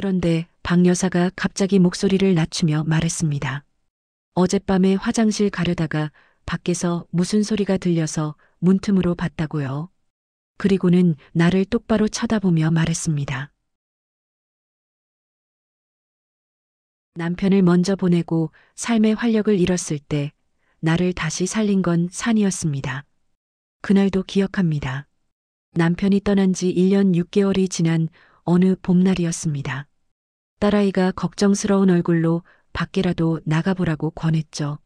그런데 박 여사가 갑자기 목소리를 낮추며 말했습니다. 어젯밤에 화장실 가려다가 밖에서 무슨 소리가 들려서 문틈으로 봤다고요. 그리고는 나를 똑바로 쳐다보며 말했습니다. 남편을 먼저 보내고 삶의 활력을 잃었을 때 나를 다시 살린 건 산이었습니다. 그날도 기억합니다. 남편이 떠난 지 1년 6개월이 지난 어느 봄날이었습니다. 딸아이가 걱정스러운 얼굴로 밖에라도 나가보라고 권했죠.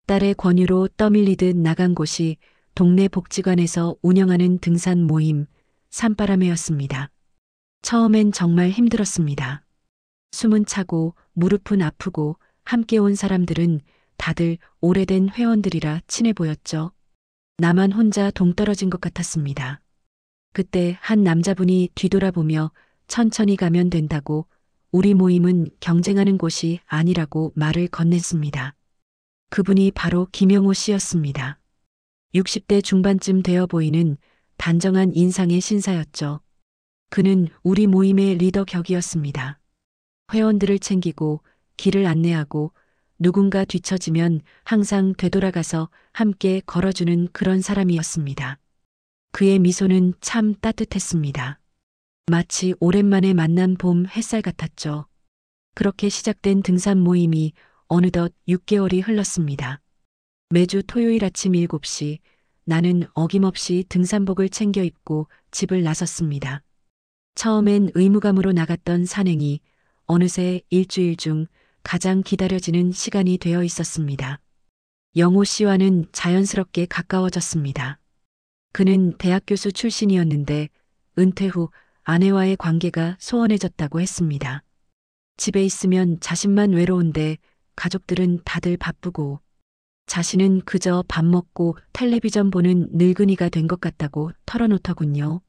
딸의 권유로 떠밀리듯 나간 곳이 동네 복지관에서 운영하는 등산 모임 산바람회였습니다. 처음엔 정말 힘들었습니다. 숨은 차고 무릎은 아프고 함께 온 사람들은 다들 오래된 회원들이라 친해 보였죠. 나만 혼자 동떨어진 것 같았습니다. 그때 한 남자분이 뒤돌아보며 천천히 가면 된다고 우리 모임은 경쟁하는 곳이 아니라고 말을 건넸습니다. 그분이 바로 김영호 씨였습니다. 60대 중반쯤 되어 보이는 단정한 인상의 신사였죠. 그는 우리 모임의 리더 격이었습니다. 회원들을 챙기고 길을 안내하고 누군가 뒤처지면 항상 되돌아가서 함께 걸어주는 그런 사람이었습니다. 그의 미소는 참 따뜻했습니다. 마치 오랜만에 만난 봄 햇살 같았죠. 그렇게 시작된 등산 모임이 어느덧 6개월이 흘렀습니다. 매주 토요일 아침 7시 나는 어김없이 등산복을 챙겨 입고 집을 나섰습니다. 처음엔 의무감으로 나갔던 산행이 어느새 일주일 중 가장 기다려지는 시간이 되어 있었습니다. 영호 씨와는 자연스럽게 가까워졌습니다. 그는 대학 교수 출신이었는데 은퇴 후 아내와의 관계가 소원해졌다고 했습니다. 집에 있으면 자신만 외로운데 가족들은 다들 바쁘고 자신은 그저 밥 먹고 텔레비전 보는 늙은이가 된 것 같다고 털어놓더군요.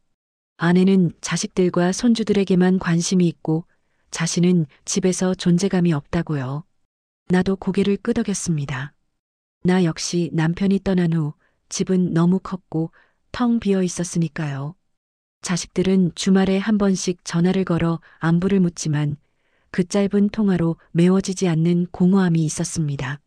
아내는 자식들과 손주들에게만 관심이 있고 자신은 집에서 존재감이 없다고요. 나도 고개를 끄덕였습니다. 나 역시 남편이 떠난 후 집은 너무 컸고 텅 비어 있었으니까요. 자식들은 주말에 한 번씩 전화를 걸어 안부를 묻지만 그 짧은 통화로 메워지지 않는 공허함이 있었습니다.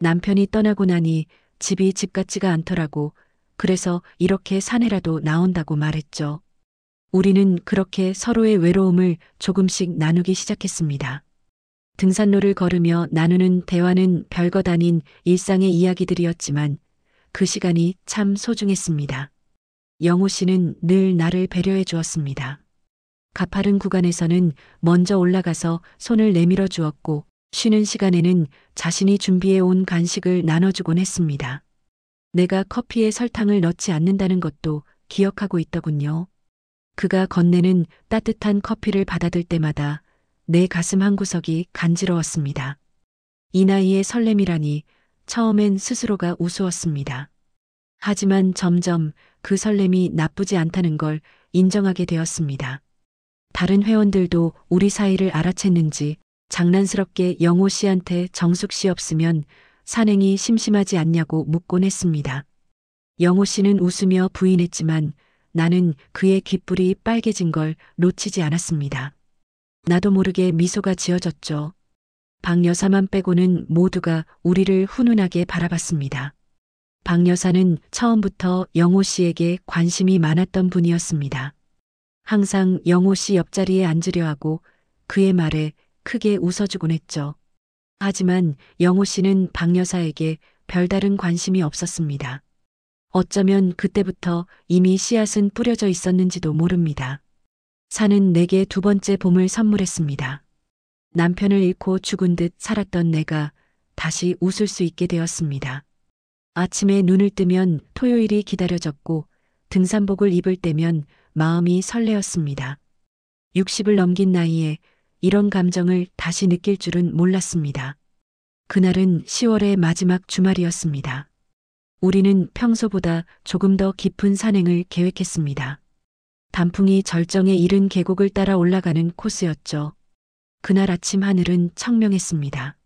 남편이 떠나고 나니 집이 집 같지가 않더라고. 그래서 이렇게 산에라도 나온다고 말했죠. 우리는 그렇게 서로의 외로움을 조금씩 나누기 시작했습니다. 등산로를 걸으며 나누는 대화는 별것 아닌 일상의 이야기들이었지만 그 시간이 참 소중했습니다. 영호 씨는 늘 나를 배려해 주었습니다. 가파른 구간에서는 먼저 올라가서 손을 내밀어 주었고 쉬는 시간에는 자신이 준비해 온 간식을 나눠주곤 했습니다. 내가 커피에 설탕을 넣지 않는다는 것도 기억하고 있더군요. 그가 건네는 따뜻한 커피를 받아들 때마다 내 가슴 한구석이 간지러웠습니다. 이 나이의 설렘이라니 처음엔 스스로가 우스웠습니다. 하지만 점점 그 설렘이 나쁘지 않다는 걸 인정하게 되었습니다. 다른 회원들도 우리 사이를 알아챘는지 장난스럽게 영호 씨한테 정숙 씨 없으면 산행이 심심하지 않냐고 묻곤 했습니다. 영호 씨는 웃으며 부인했지만 나는 그의 귓불이 빨개진 걸 놓치지 않았습니다. 나도 모르게 미소가 지어졌죠. 박 여사만 빼고는 모두가 우리를 훈훈하게 바라봤습니다. 박 여사는 처음부터 영호 씨에게 관심이 많았던 분이었습니다. 항상 영호 씨 옆자리에 앉으려 하고 그의 말에 크게 웃어주곤 했죠. 하지만 영호 씨는 박 여사에게 별다른 관심이 없었습니다. 어쩌면 그때부터 이미 씨앗은 뿌려져 있었는지도 모릅니다. 산은 내게 두 번째 봄을 선물했습니다. 남편을 잃고 죽은 듯 살았던 내가 다시 웃을 수 있게 되었습니다. 아침에 눈을 뜨면 토요일이 기다려졌고 등산복을 입을 때면 마음이 설레었습니다. 60을 넘긴 나이에 이런 감정을 다시 느낄 줄은 몰랐습니다. 그날은 10월의 마지막 주말이었습니다. 우리는 평소보다 조금 더 깊은 산행을 계획했습니다. 단풍이 절정에 이른 계곡을 따라 올라가는 코스였죠. 그날 아침 하늘은 청명했습니다.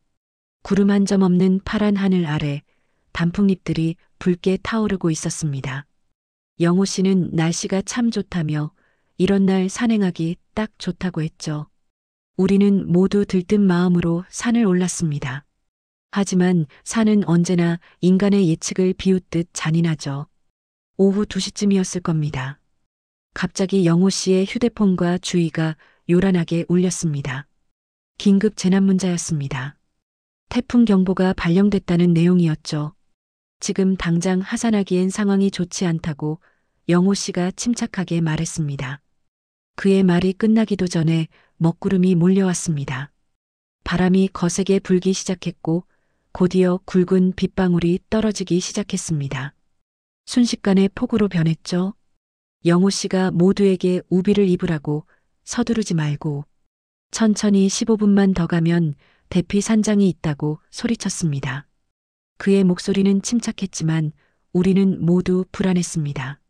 구름 한 점 없는 파란 하늘 아래 단풍잎들이 붉게 타오르고 있었습니다. 영호 씨는 날씨가 참 좋다며 이런 날 산행하기 딱 좋다고 했죠. 우리는 모두 들뜬 마음으로 산을 올랐습니다. 하지만 산은 언제나 인간의 예측을 비웃듯 잔인하죠. 오후 2시쯤이었을 겁니다. 갑자기 영호 씨의 휴대폰과 주위가 요란하게 울렸습니다. 긴급 재난 문자였습니다. 태풍 경보가 발령됐다는 내용이었죠. 지금 당장 하산하기엔 상황이 좋지 않다고 영호 씨가 침착하게 말했습니다. 그의 말이 끝나기도 전에 먹구름이 몰려왔습니다. 바람이 거세게 불기 시작했고 곧이어 굵은 빗방울이 떨어지기 시작했습니다. 순식간에 폭우로 변했죠. 영호 씨가 모두에게 우비를 입으라고, 서두르지 말고 천천히 15분만 더 가면 대피 산장이 있다고 소리쳤습니다. 그의 목소리는 침착했지만 우리는 모두 불안했습니다.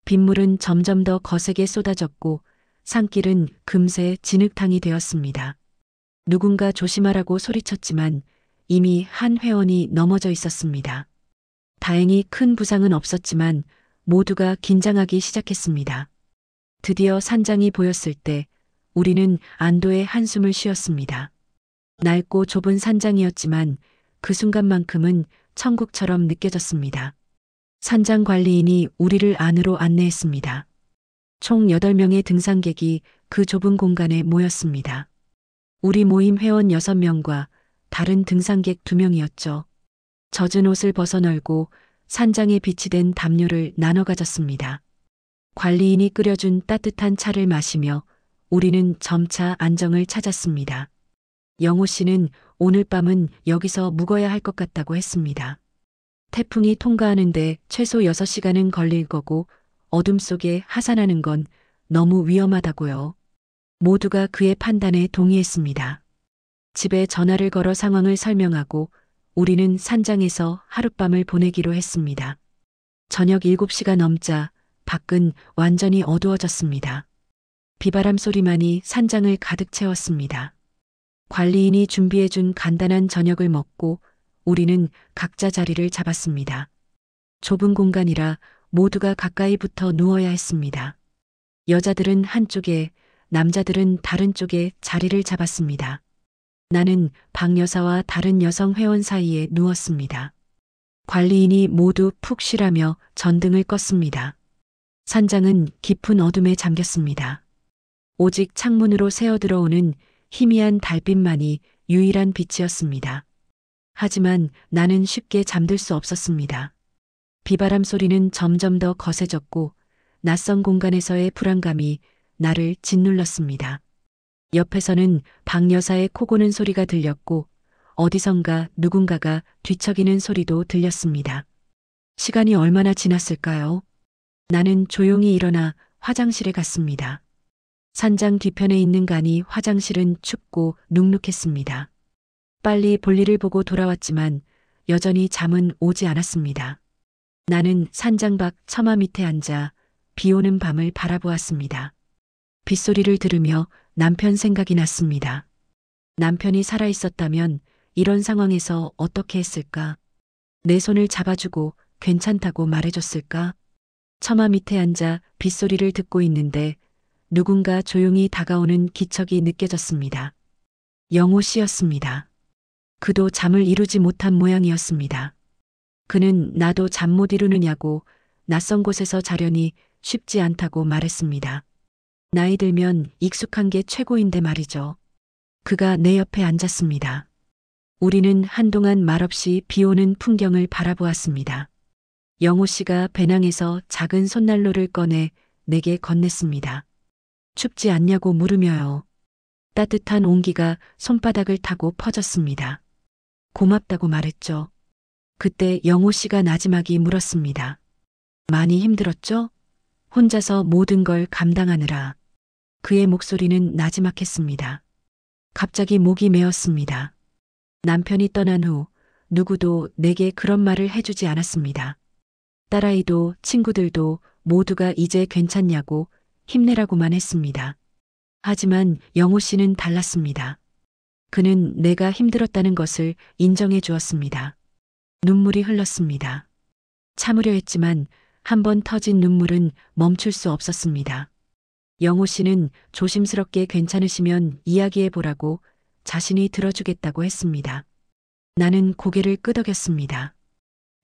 빗물은 점점 더 거세게 쏟아졌고 산길은 금세 진흙탕이 되었습니다. 누군가 조심하라고 소리쳤지만 이미 한 회원이 넘어져 있었습니다. 다행히 큰 부상은 없었지만 모두가 긴장하기 시작했습니다. 드디어 산장이 보였을 때 우리는 안도의 한숨을 쉬었습니다. 낡고 좁은 산장이었지만 그 순간만큼은 천국처럼 느껴졌습니다. 산장 관리인이 우리를 안으로 안내했습니다. 총 8명의 등산객이 그 좁은 공간에 모였습니다. 우리 모임 회원 6명과 다른 등산객 2명이었죠. 젖은 옷을 벗어널고 산장에 비치된 담요를 나눠 가졌습니다. 관리인이 끓여준 따뜻한 차를 마시며 우리는 점차 안정을 찾았습니다. 영호 씨는 오늘 밤은 여기서 묵어야 할 것 같다고 했습니다. 태풍이 통과하는데 최소 6시간은 걸릴 거고 어둠 속에 하산하는 건 너무 위험하다고요. 모두가 그의 판단에 동의했습니다. 집에 전화를 걸어 상황을 설명하고 우리는 산장에서 하룻밤을 보내기로 했습니다. 저녁 7시가 넘자 밖은 완전히 어두워졌습니다. 비바람 소리만이 산장을 가득 채웠습니다. 관리인이 준비해준 간단한 저녁을 먹고 우리는 각자 자리를 잡았습니다. 좁은 공간이라 모두가 가까이 붙어 누워야 했습니다. 여자들은 한쪽에, 남자들은 다른 쪽에 자리를 잡았습니다. 나는 박 여사와 다른 여성 회원 사이에 누웠습니다. 관리인이 모두 푹 쉬라며 전등을 껐습니다. 산장은 깊은 어둠에 잠겼습니다. 오직 창문으로 새어 들어오는 희미한 달빛만이 유일한 빛이었습니다. 하지만 나는 쉽게 잠들 수 없었습니다. 비바람 소리는 점점 더 거세졌고 낯선 공간에서의 불안감이 나를 짓눌렀습니다. 옆에서는 박 여사의 코 고는 소리가 들렸고 어디선가 누군가가 뒤척이는 소리도 들렸습니다. 시간이 얼마나 지났을까요? 나는 조용히 일어나 화장실에 갔습니다. 산장 뒤편에 있는 간이 화장실은 춥고 눅눅했습니다. 빨리 볼일을 보고 돌아왔지만 여전히 잠은 오지 않았습니다. 나는 산장 밖 처마 밑에 앉아 비 오는 밤을 바라보았습니다. 빗소리를 들으며 남편 생각이 났습니다. 남편이 살아있었다면 이런 상황에서 어떻게 했을까? 내 손을 잡아주고 괜찮다고 말해줬을까? 처마 밑에 앉아 빗소리를 듣고 있는데 누군가 조용히 다가오는 기척이 느껴졌습니다. 영호 씨였습니다. 그도 잠을 이루지 못한 모양이었습니다. 그는 나도 잠 못 이루느냐고 낯선 곳에서 자려니 쉽지 않다고 말했습니다. 나이 들면 익숙한 게 최고인데 말이죠. 그가 내 옆에 앉았습니다. 우리는 한동안 말없이 비 오는 풍경을 바라보았습니다. 영호 씨가 배낭에서 작은 손난로를 꺼내 내게 건넸습니다. 춥지 않냐고 물으며요. 따뜻한 온기가 손바닥을 타고 퍼졌습니다. 고맙다고 말했죠. 그때 영호 씨가 나지막이 물었습니다. 많이 힘들었죠? 혼자서 모든 걸 감당하느라. 그의 목소리는 나지막했습니다. 갑자기 목이 메었습니다. 남편이 떠난 후 누구도 내게 그런 말을 해주지 않았습니다. 딸아이도 친구들도 모두가 이제 괜찮냐고 힘내라고만 했습니다. 하지만 영호 씨는 달랐습니다. 그는 내가 힘들었다는 것을 인정해 주었습니다. 눈물이 흘렀습니다. 참으려 했지만 한 번 터진 눈물은 멈출 수 없었습니다. 영호 씨는 조심스럽게 괜찮으시면 이야기해 보라고 자신이 들어주겠다고 했습니다. 나는 고개를 끄덕였습니다.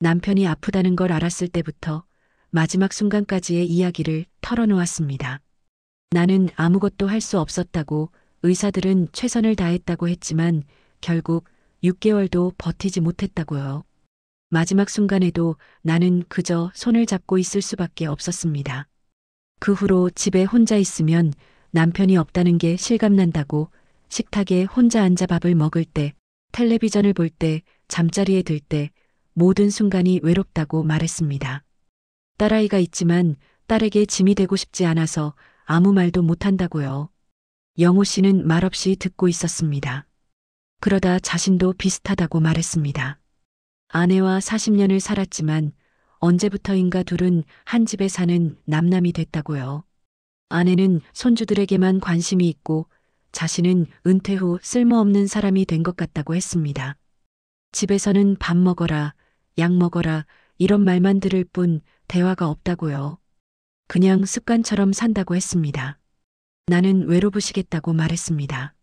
남편이 아프다는 걸 알았을 때부터 마지막 순간까지의 이야기를 털어놓았습니다. 나는 아무것도 할 수 없었다고, 의사들은 최선을 다했다고 했지만 결국 6개월도 버티지 못했다고요. 마지막 순간에도 나는 그저 손을 잡고 있을 수밖에 없었습니다. 그 후로 집에 혼자 있으면 남편이 없다는 게 실감난다고, 식탁에 혼자 앉아 밥을 먹을 때, 텔레비전을 볼 때, 잠자리에 들 때 모든 순간이 외롭다고 말했습니다. 딸아이가 있지만 딸에게 짐이 되고 싶지 않아서 아무 말도 못한다고요. 영호 씨는 말없이 듣고 있었습니다. 그러다 자신도 비슷하다고 말했습니다. 아내와 40년을 살았지만 언제부터인가 둘은 한 집에 사는 남남이 됐다고요. 아내는 손주들에게만 관심이 있고 자신은 은퇴 후 쓸모없는 사람이 된 것 같다고 했습니다. 집에서는 밥 먹어라, 약 먹어라 이런 말만 들을 뿐 대화가 없다고요. 그냥 습관처럼 산다고 했습니다. 나는 외로우시겠다고 말했습니다.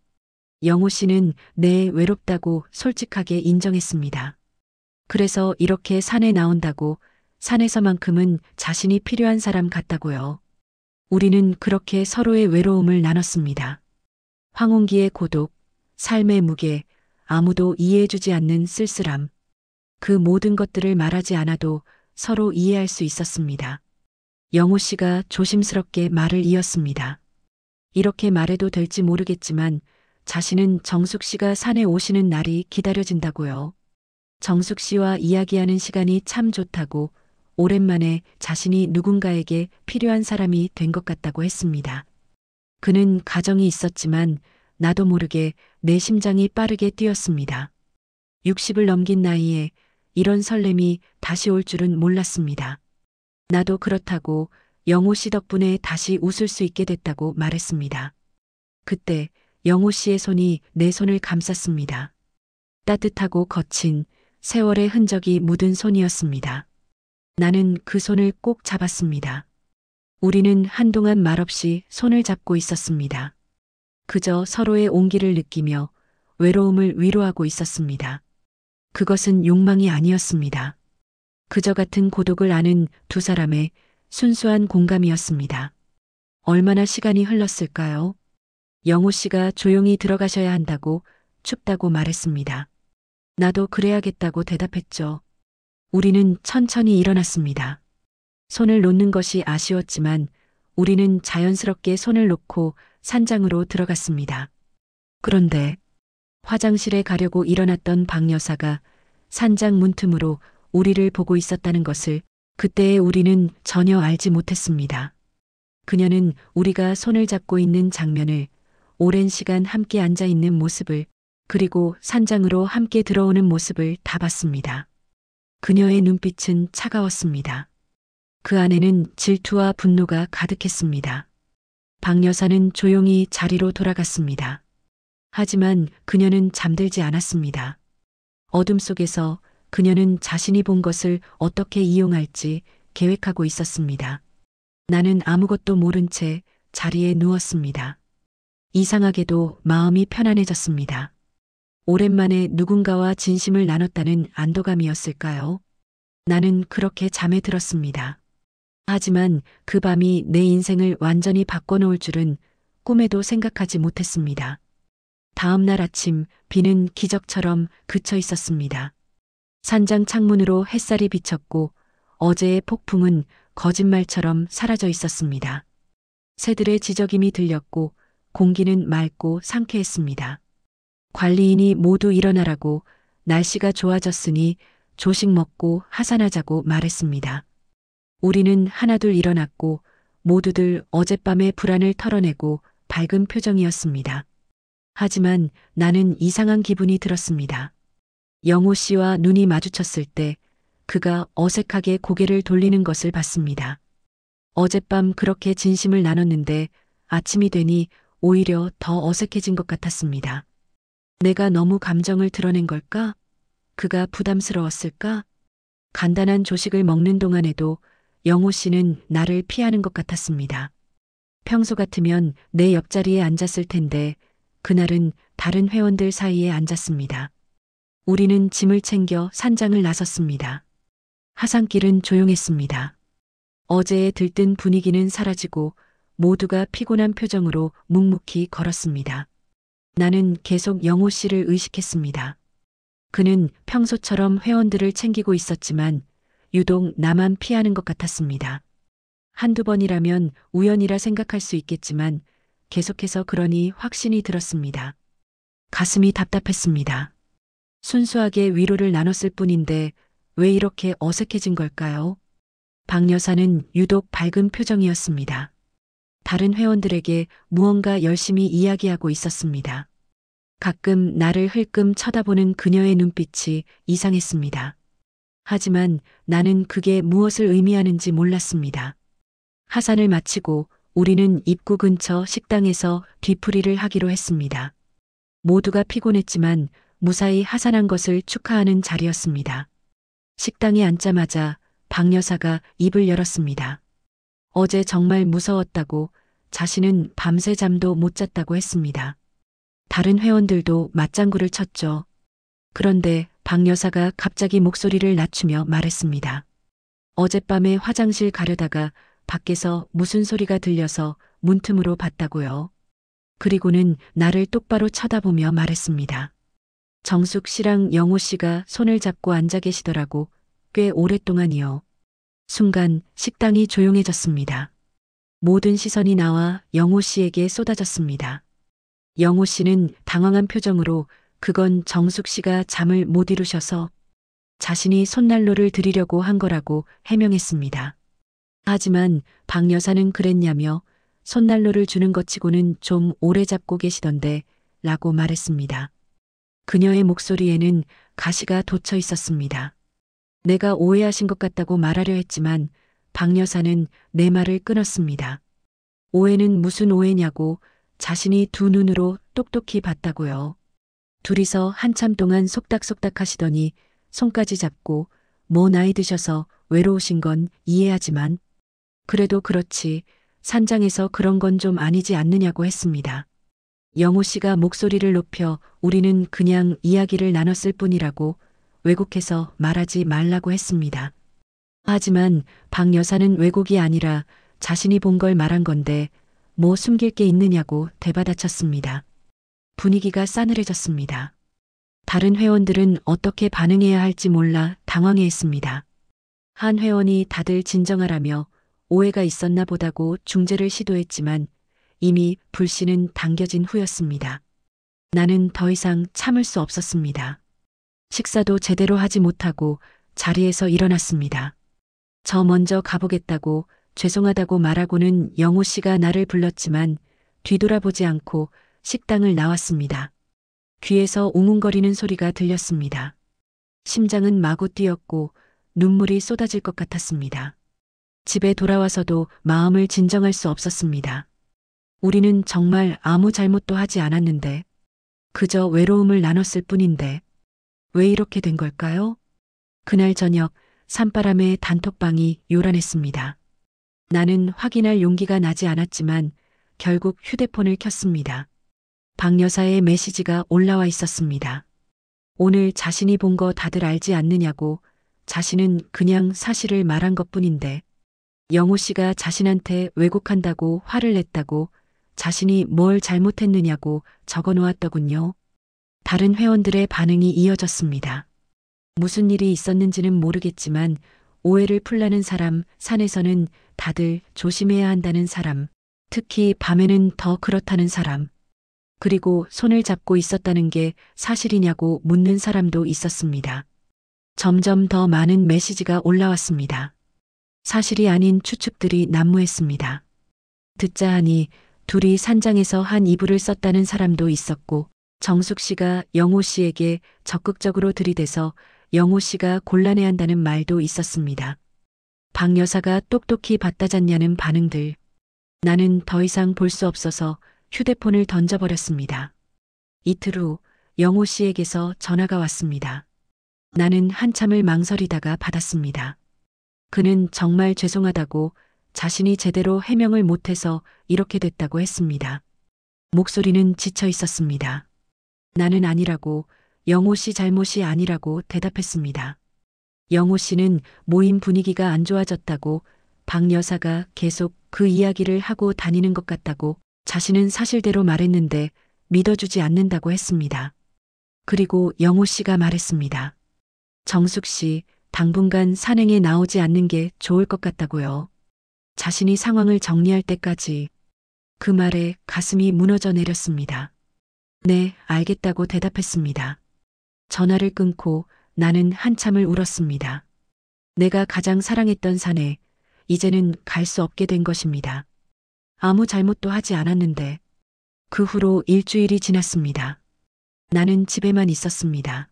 영호 씨는 네, 외롭다고 솔직하게 인정했습니다. 그래서 이렇게 산에 나온다고, 산에서만큼은 자신이 필요한 사람 같다고요. 우리는 그렇게 서로의 외로움을 나눴습니다. 황혼기의 고독, 삶의 무게, 아무도 이해해주지 않는 쓸쓸함. 그 모든 것들을 말하지 않아도 서로 이해할 수 있었습니다. 영호 씨가 조심스럽게 말을 이었습니다. 이렇게 말해도 될지 모르겠지만 자신은 정숙 씨가 산에 오시는 날이 기다려진다고요. 정숙 씨와 이야기하는 시간이 참 좋다고, 오랜만에 자신이 누군가에게 필요한 사람이 된 것 같다고 했습니다. 그는 가정이 있었지만 나도 모르게 내 심장이 빠르게 뛰었습니다. 60을 넘긴 나이에 이런 설렘이 다시 올 줄은 몰랐습니다. 나도 그렇다고, 영호 씨 덕분에 다시 웃을 수 있게 됐다고 말했습니다. 그때 영호 씨의 손이 내 손을 감쌌습니다. 따뜻하고 거친 세월의 흔적이 묻은 손이었습니다. 나는 그 손을 꼭 잡았습니다. 우리는 한동안 말없이 손을 잡고 있었습니다. 그저 서로의 온기를 느끼며 외로움을 위로하고 있었습니다. 그것은 욕망이 아니었습니다. 그저 같은 고독을 아는 두 사람의 순수한 공감이었습니다. 얼마나 시간이 흘렀을까요? 영호 씨가 조용히 들어가셔야 한다고, 춥다고 말했습니다. 나도 그래야겠다고 대답했죠. 우리는 천천히 일어났습니다. 손을 놓는 것이 아쉬웠지만 우리는 자연스럽게 손을 놓고 산장으로 들어갔습니다. 그런데 화장실에 가려고 일어났던 박 여사가 산장 문틈으로 우리를 보고 있었다는 것을 그때의 우리는 전혀 알지 못했습니다. 그녀는 우리가 손을 잡고 있는 장면을, 오랜 시간 함께 앉아 있는 모습을, 그리고 산장으로 함께 들어오는 모습을 다 봤습니다. 그녀의 눈빛은 차가웠습니다. 그 안에는 질투와 분노가 가득했습니다. 박 여사는 조용히 자리로 돌아갔습니다. 하지만 그녀는 잠들지 않았습니다. 어둠 속에서 그녀는 자신이 본 것을 어떻게 이용할지 계획하고 있었습니다. 나는 아무것도 모른 채 자리에 누웠습니다. 이상하게도 마음이 편안해졌습니다. 오랜만에 누군가와 진심을 나눴다는 안도감이었을까요? 나는 그렇게 잠에 들었습니다. 하지만 그 밤이 내 인생을 완전히 바꿔놓을 줄은 꿈에도 생각하지 못했습니다. 다음 날 아침 비는 기적처럼 그쳐 있었습니다. 산장 창문으로 햇살이 비쳤고 어제의 폭풍은 거짓말처럼 사라져 있었습니다. 새들의 지저귐이 들렸고 공기는 맑고 상쾌했습니다. 관리인이 모두 일어나라고, 날씨가 좋아졌으니 조식 먹고 하산하자고 말했습니다. 우리는 하나둘 일어났고 모두들 어젯밤의 불안을 털어내고 밝은 표정이었습니다. 하지만 나는 이상한 기분이 들었습니다. 영호 씨와 눈이 마주쳤을 때 그가 어색하게 고개를 돌리는 것을 봤습니다. 어젯밤 그렇게 진심을 나눴는데 아침이 되니 오히려 더 어색해진 것 같았습니다. 내가 너무 감정을 드러낸 걸까? 그가 부담스러웠을까? 간단한 조식을 먹는 동안에도 영호 씨는 나를 피하는 것 같았습니다. 평소 같으면 내 옆자리에 앉았을 텐데 그날은 다른 회원들 사이에 앉았습니다. 우리는 짐을 챙겨 산장을 나섰습니다. 하산길은 조용했습니다. 어제의 들뜬 분위기는 사라지고 모두가 피곤한 표정으로 묵묵히 걸었습니다. 나는 계속 영호 씨를 의식했습니다. 그는 평소처럼 회원들을 챙기고 있었지만 유독 나만 피하는 것 같았습니다. 한두 번이라면 우연이라 생각할 수 있겠지만 계속해서 그러니 확신이 들었습니다. 가슴이 답답했습니다. 순수하게 위로를 나눴을 뿐인데 왜 이렇게 어색해진 걸까요? 박 여사는 유독 밝은 표정이었습니다. 다른 회원들에게 무언가 열심히 이야기하고 있었습니다. 가끔 나를 흘끔 쳐다보는 그녀의 눈빛이 이상했습니다. 하지만 나는 그게 무엇을 의미하는지 몰랐습니다. 하산을 마치고 우리는 입구 근처 식당에서 뒤풀이를 하기로 했습니다. 모두가 피곤했지만 무사히 하산한 것을 축하하는 자리였습니다. 식당에 앉자마자 박 여사가 입을 열었습니다. 어제 정말 무서웠다고, 자신은 밤새 잠도 못 잤다고 했습니다. 다른 회원들도 맞장구를 쳤죠. 그런데 박 여사가 갑자기 목소리를 낮추며 말했습니다. 어젯밤에 화장실 가려다가 밖에서 무슨 소리가 들려서 문틈으로 봤다고요. 그리고는 나를 똑바로 쳐다보며 말했습니다. 정숙 씨랑 영호 씨가 손을 잡고 앉아 계시더라고. 꽤 오랫동안이요. 순간 식당이 조용해졌습니다. 모든 시선이 나와 영호 씨에게 쏟아졌습니다. 영호 씨는 당황한 표정으로 그건 정숙 씨가 잠을 못 이루셔서 자신이 손난로를 드리려고 한 거라고 해명했습니다. 하지만 박 여사는 그랬냐며 손난로를 주는 것 치고는 좀 오래 잡고 계시던데 라고 말했습니다. 그녀의 목소리에는 가시가 돋쳐 있었습니다. 내가 오해하신 것 같다고 말하려 했지만 박 여사는 내 말을 끊었습니다. 오해는 무슨 오해냐고, 자신이 두 눈으로 똑똑히 봤다고요. 둘이서 한참 동안 속닥속닥 하시더니 손까지 잡고 뭐 나이 드셔서 외로우신 건 이해하지만 그래도 그렇지 산장에서 그런 건 좀 아니지 않느냐고 했습니다. 영호 씨가 목소리를 높여 우리는 그냥 이야기를 나눴을 뿐이라고 왜곡해서 말하지 말라고 했습니다. 하지만 박 여사는 왜곡이 아니라 자신이 본 걸 말한 건데 뭐 숨길 게 있느냐고 되받아쳤습니다. 분위기가 싸늘해졌습니다. 다른 회원들은 어떻게 반응해야 할지 몰라 당황해했습니다. 한 회원이 다들 진정하라며 오해가 있었나 보다고 중재를 시도했지만 이미 불씨는 당겨진 후였습니다. 나는 더 이상 참을 수 없었습니다. 식사도 제대로 하지 못하고 자리에서 일어났습니다. 저 먼저 가보겠다고 죄송하다고 말하고는 영호 씨가 나를 불렀지만 뒤돌아보지 않고 식당을 나왔습니다. 귀에서 웅웅거리는 소리가 들렸습니다. 심장은 마구 뛰었고 눈물이 쏟아질 것 같았습니다. 집에 돌아와서도 마음을 진정할 수 없었습니다. 우리는 정말 아무 잘못도 하지 않았는데, 그저 외로움을 나눴을 뿐인데, 왜 이렇게 된 걸까요? 그날 저녁 산바람에 단톡방이 요란했습니다. 나는 확인할 용기가 나지 않았지만 결국 휴대폰을 켰습니다. 박 여사의 메시지가 올라와 있었습니다. 오늘 자신이 본 거 다들 알지 않느냐고, 자신은 그냥 사실을 말한 것뿐인데 영호 씨가 자신한테 왜곡한다고 화를 냈다고, 자신이 뭘 잘못했느냐고 적어 놓았더군요. 다른 회원들의 반응이 이어졌습니다. 무슨 일이 있었는지는 모르겠지만 오해를 풀라는 사람, 산에서는 다들 조심해야 한다는 사람, 특히 밤에는 더 그렇다는 사람, 그리고 손을 잡고 있었다는 게 사실이냐고 묻는 사람도 있었습니다. 점점 더 많은 메시지가 올라왔습니다. 사실이 아닌 추측들이 난무했습니다. 듣자 하니 둘이 산장에서 한 이불을 썼다는 사람도 있었고, 정숙 씨가 영호 씨에게 적극적으로 들이대서 영호 씨가 곤란해한다는 말도 있었습니다. 박 여사가 똑똑히 받다잡냐는 반응들. 나는 더 이상 볼 수 없어서 휴대폰을 던져버렸습니다. 이틀 후 영호 씨에게서 전화가 왔습니다. 나는 한참을 망설이다가 받았습니다. 그는 정말 죄송하다고, 자신이 제대로 해명을 못해서 이렇게 됐다고 했습니다. 목소리는 지쳐 있었습니다. 나는 아니라고, 영호 씨 잘못이 아니라고 대답했습니다. 영호 씨는 모임 분위기가 안 좋아졌다고, 박 여사가 계속 그 이야기를 하고 다니는 것 같다고, 자신은 사실대로 말했는데 믿어주지 않는다고 했습니다. 그리고 영호 씨가 말했습니다. 정숙 씨, 당분간 산행에 나오지 않는 게 좋을 것 같다고요. 자신이 상황을 정리할 때까지. 그 말에 가슴이 무너져 내렸습니다. 네, 알겠다고 대답했습니다. 전화를 끊고 나는 한참을 울었습니다. 내가 가장 사랑했던 산에 이제는 갈 수 없게 된 것입니다. 아무 잘못도 하지 않았는데. 그 후로 일주일이 지났습니다. 나는 집에만 있었습니다.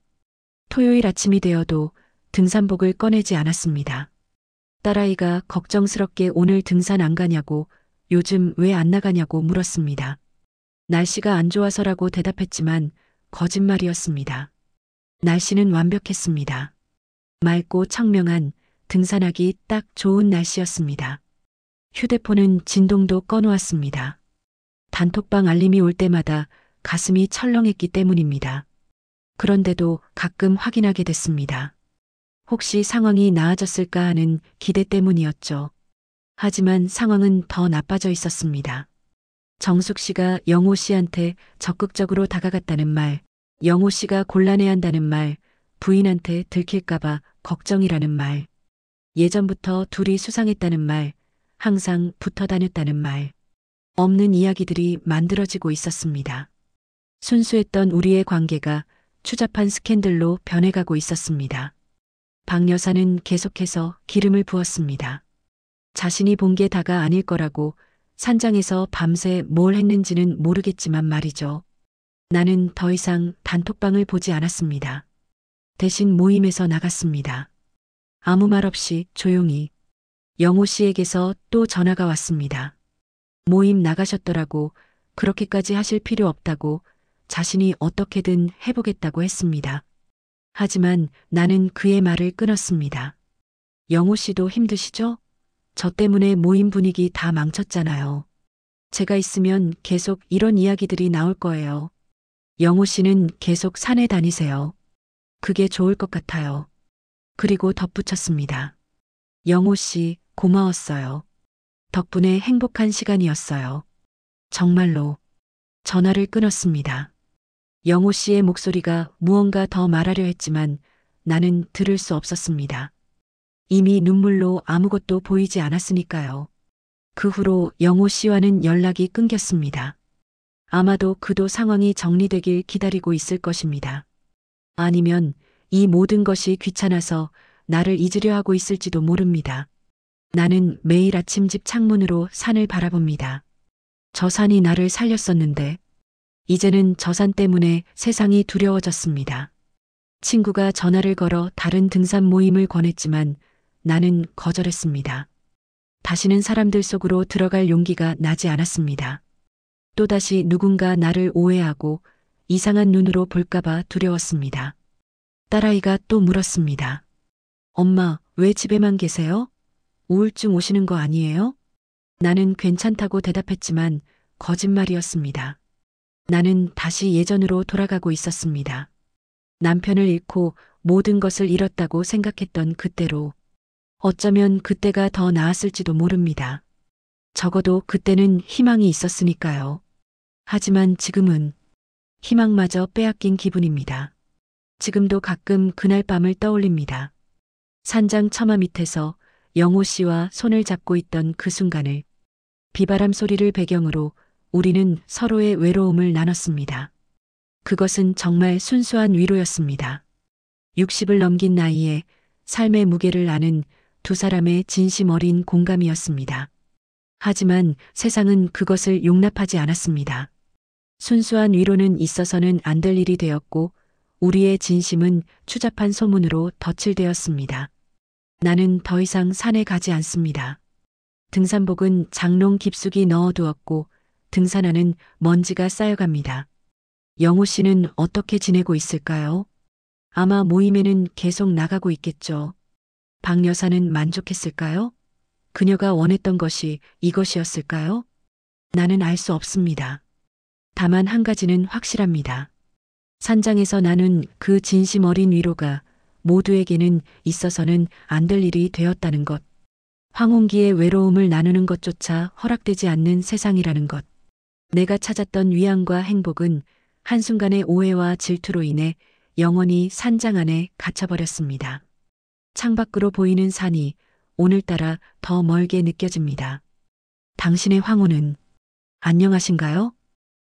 토요일 아침이 되어도 등산복을 꺼내지 않았습니다. 딸아이가 걱정스럽게 오늘 등산 안 가냐고, 요즘 왜 안 나가냐고 물었습니다. 날씨가 안 좋아서라고 대답했지만 거짓말이었습니다. 날씨는 완벽했습니다. 맑고 청명한 등산하기 딱 좋은 날씨였습니다. 휴대폰은 진동도 꺼놓았습니다. 단톡방 알림이 올 때마다 가슴이 철렁했기 때문입니다. 그런데도 가끔 확인하게 됐습니다. 혹시 상황이 나아졌을까 하는 기대 때문이었죠. 하지만 상황은 더 나빠져 있었습니다. 정숙 씨가 영호 씨한테 적극적으로 다가갔다는 말, 영호 씨가 곤란해한다는 말, 부인한테 들킬까봐 걱정이라는 말, 예전부터 둘이 수상했다는 말, 항상 붙어 다녔다는 말, 없는 이야기들이 만들어지고 있었습니다. 순수했던 우리의 관계가 추잡한 스캔들로 변해가고 있었습니다. 박 여사는 계속해서 기름을 부었습니다. 자신이 본 게 다가 아닐 거라고, 산장에서 밤새 뭘 했는지는 모르겠지만 말이죠. 나는 더 이상 단톡방을 보지 않았습니다. 대신 모임에서 나갔습니다. 아무 말 없이 조용히. 영호 씨에게서 또 전화가 왔습니다. 모임 나가셨더라고, 그렇게까지 하실 필요 없다고, 자신이 어떻게든 해보겠다고 했습니다. 하지만 나는 그의 말을 끊었습니다. 영호 씨도 힘드시죠? 저 때문에 모임 분위기 다 망쳤잖아요. 제가 있으면 계속 이런 이야기들이 나올 거예요. 영호 씨는 계속 산에 다니세요. 그게 좋을 것 같아요. 그리고 덧붙였습니다. 영호 씨, 고마웠어요. 덕분에 행복한 시간이었어요. 정말로. 전화를 끊었습니다. 영호 씨의 목소리가 무언가 더 말하려 했지만 나는 들을 수 없었습니다. 이미 눈물로 아무것도 보이지 않았으니까요. 그 후로 영호 씨와는 연락이 끊겼습니다. 아마도 그도 상황이 정리되길 기다리고 있을 것입니다. 아니면 이 모든 것이 귀찮아서 나를 잊으려 하고 있을지도 모릅니다. 나는 매일 아침 집 창문으로 산을 바라봅니다. 저 산이 나를 살렸었는데 이제는 저 산 때문에 세상이 두려워졌습니다. 친구가 전화를 걸어 다른 등산 모임을 권했지만 나는 거절했습니다. 다시는 사람들 속으로 들어갈 용기가 나지 않았습니다. 또다시 누군가 나를 오해하고 이상한 눈으로 볼까봐 두려웠습니다. 딸아이가 또 물었습니다. 엄마, 왜 집에만 계세요? 우울증 오시는 거 아니에요? 나는 괜찮다고 대답했지만 거짓말이었습니다. 나는 다시 예전으로 돌아가고 있었습니다. 남편을 잃고 모든 것을 잃었다고 생각했던 그때로. 어쩌면 그때가 더 나았을지도 모릅니다. 적어도 그때는 희망이 있었으니까요. 하지만 지금은 희망마저 빼앗긴 기분입니다. 지금도 가끔 그날 밤을 떠올립니다. 산장 처마 밑에서 영호 씨와 손을 잡고 있던 그 순간을, 비바람 소리를 배경으로 우리는 서로의 외로움을 나눴습니다. 그것은 정말 순수한 위로였습니다. 60을 넘긴 나이에 삶의 무게를 아는 두 사람의 진심 어린 공감이었습니다. 하지만 세상은 그것을 용납하지 않았습니다. 순수한 위로는 있어서는 안 될 일이 되었고 우리의 진심은 추잡한 소문으로 덧칠되었습니다. 나는 더 이상 산에 가지 않습니다. 등산복은 장롱 깊숙이 넣어두었고 등산화는 먼지가 쌓여갑니다. 영호 씨는 어떻게 지내고 있을까요? 아마 모임에는 계속 나가고 있겠죠. 박 여사는 만족했을까요? 그녀가 원했던 것이 이것이었을까요? 나는 알 수 없습니다. 다만 한 가지는 확실합니다. 산장에서 나눈 그 진심 어린 위로가 모두에게는 있어서는 안 될 일이 되었다는 것. 황혼기의 외로움을 나누는 것조차 허락되지 않는 세상이라는 것. 내가 찾았던 위안과 행복은 한순간의 오해와 질투로 인해 영원히 산장 안에 갇혀버렸습니다. 창밖으로 보이는 산이 오늘따라 더 멀게 느껴집니다. 당신의 황혼은 안녕하신가요?